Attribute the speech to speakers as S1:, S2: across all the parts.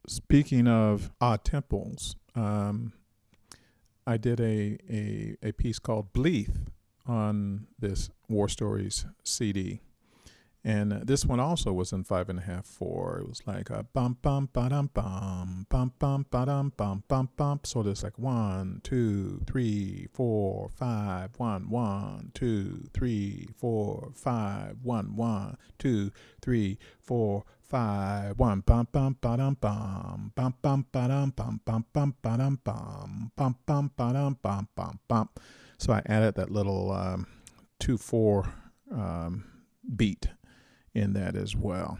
S1: speaking of odd tempos, I did a piece called BLEATH on this War Stories CD. And this one also was in 5.5/4. It was like a bum bum ba dum bum bum bum ba dum bum bum bum. So there's like 1, 2, 3, 4, 5, 1, 1, 2, 3, 4, 5, 1, 1, 2, 3, 4, 5, 1 bum bum ba dum bum bum bum ba dum bum bum bum ba dum bum bum bum ba dum bum bum bum. So I added that little 2/4 beat in that as well.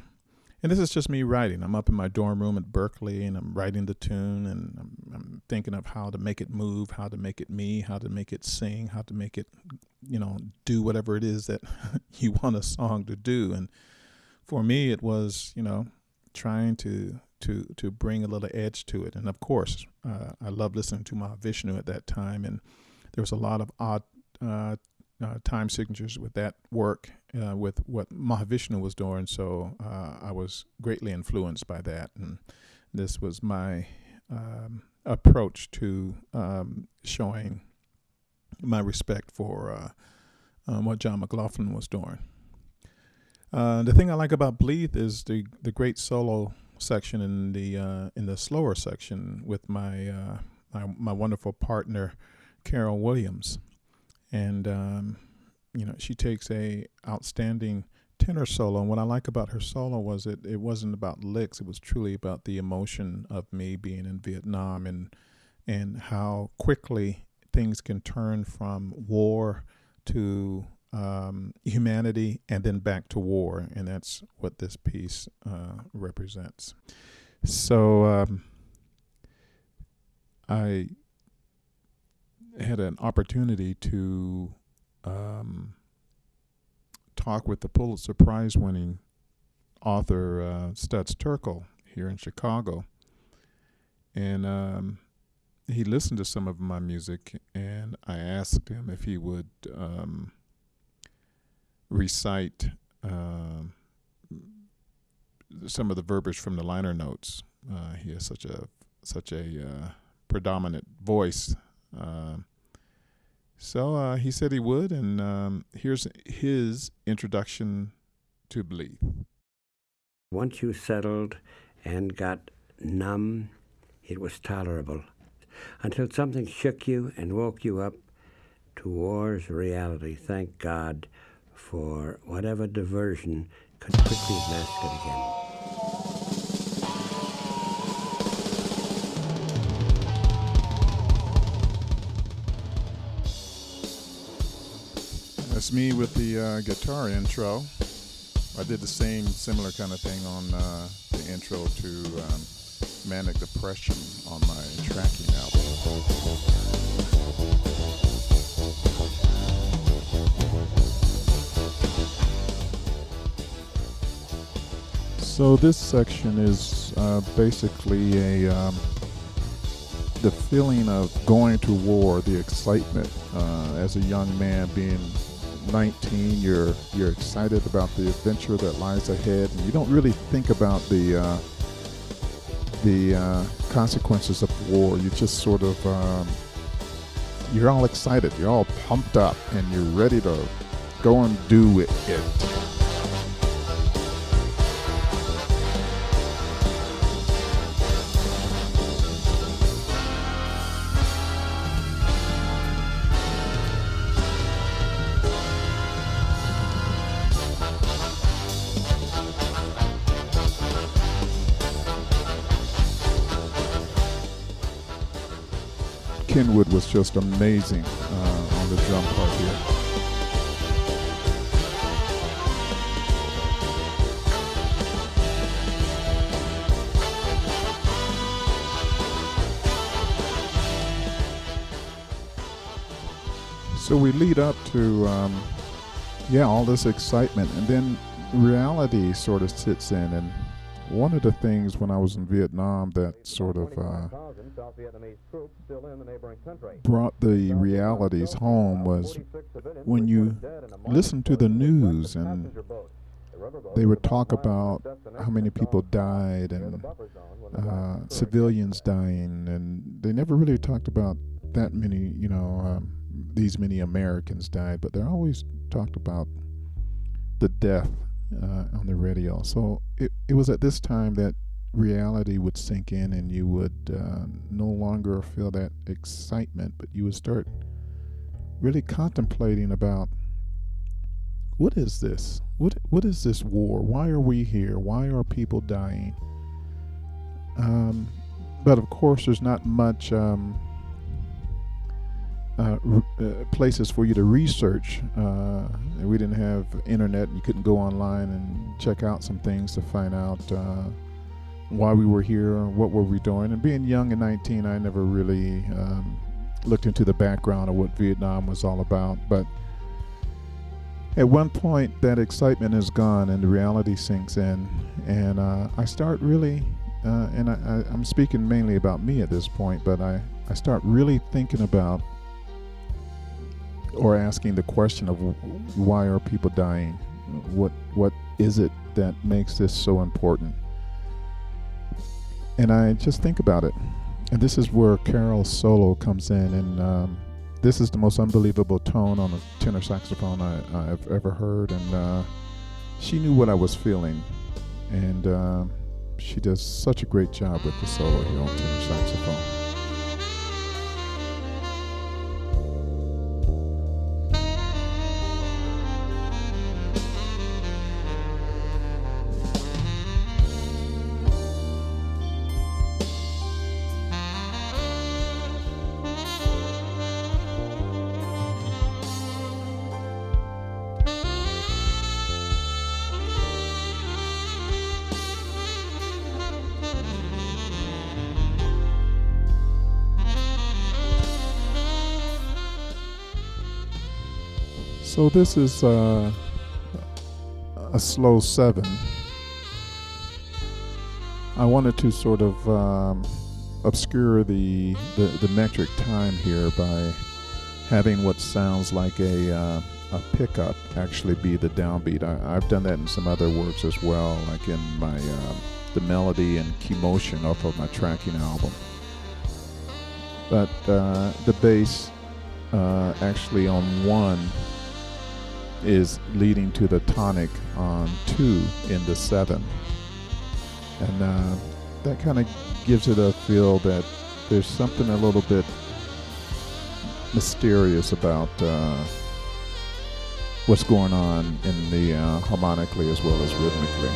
S1: And this is just me writing. I'm up in my dorm room at Berkeley and I'm writing the tune and I'm thinking of how to make it move, how to make it me, how to make it sing, how to make it, do whatever it is that you want a song to do. And for me, it was, trying to bring a little edge to it. And of course, I loved listening to Mahavishnu at that time. And there was a lot of odd time signatures with that work, with what Mahavishnu was doing. So I was greatly influenced by that. And this was my approach to showing my respect for what John McLaughlin was doing. The thing I like about BLEATH is the great solo section in the slower section with my wonderful partner, Kimo Williams. And, she takes a outstanding tenor solo. And what I like about her solo was it wasn't about licks. It was truly about the emotion of me being in Vietnam and how quickly things can turn from war to humanity and then back to war. And that's what this piece represents. So I had an opportunity to talk with the Pulitzer Prize winning author Studs Terkel here in Chicago. And he listened to some of my music, and I asked him if he would recite some of the verbiage from the liner notes. He has such a predominant voice. So he said he would, and here's his introduction to BLEATH.
S2: Once you settled and got numb, it was tolerable, until something shook you and woke you up to war's reality. Thank God for whatever diversion could quickly mask it again.
S1: That's me with the guitar intro. I did the similar kind of thing on the intro to Manic Depression on my tracking album. So this section is basically the feeling of going to war, the excitement as a young man being 19, you're excited about the adventure that lies ahead, and you don't really think about the consequences of war. You just sort of you're all excited, you're all pumped up, and you're ready to go and do it. Kenwood was just amazing on the drum part here. So we lead up to all this excitement, and then reality sort of sits in. And one of the things when I was in Vietnam that sort of brought the realities home was when you listen to the news and they would talk about how many people died and civilians dying, and they never really talked about that many, these many Americans died, but they always talked about the death on the radio. So it was at this time that reality would sink in, and you would no longer feel that excitement, but you would start really contemplating about, what is this? What is this war? Why are we here? Why are people dying? But of course, there's not much places for you to research. We didn't have internet, and you couldn't go online and check out some things to find out why we were here, what were we doing. And being young at 19, I never really looked into the background of what Vietnam was all about. But at one point, that excitement is gone and the reality sinks in, and I start really, and I'm speaking mainly about me at this point, but I start really thinking about, or asking the question of, why are people dying? What is it that makes this so important? And I just think about it. And this is where Carol's solo comes in, and this is the most unbelievable tone on a tenor saxophone I've ever heard, and she knew what I was feeling, and she does such a great job with the solo here on tenor saxophone. So this is a slow 7. I wanted to sort of obscure the metric time here by having what sounds like a pickup actually be the downbeat. I've done that in some other works as well, like in my the melody and key motion off of my tracking album. But the bass actually on 1 is leading to the tonic on 2 in the 7, and that kind of gives it a feel that there's something a little bit mysterious about what's going on in the harmonically as well as rhythmically.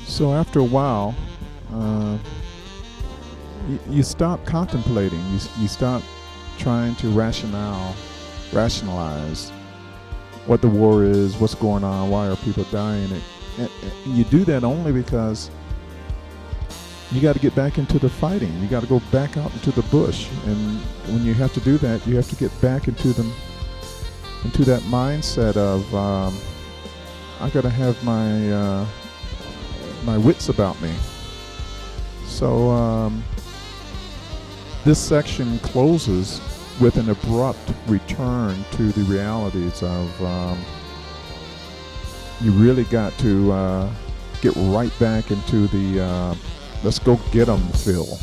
S1: So after a while, you stop contemplating. You stop trying to rationalize what the war is, what's going on, why are people dying. And you do that only because you got to get back into the fighting. You got to go back out into the bush. And when you have to do that, you have to get back into that mindset of I got to have my wits about me. So this section closes with an abrupt return to the realities of you really got to get right back into the let's go get 'em feel.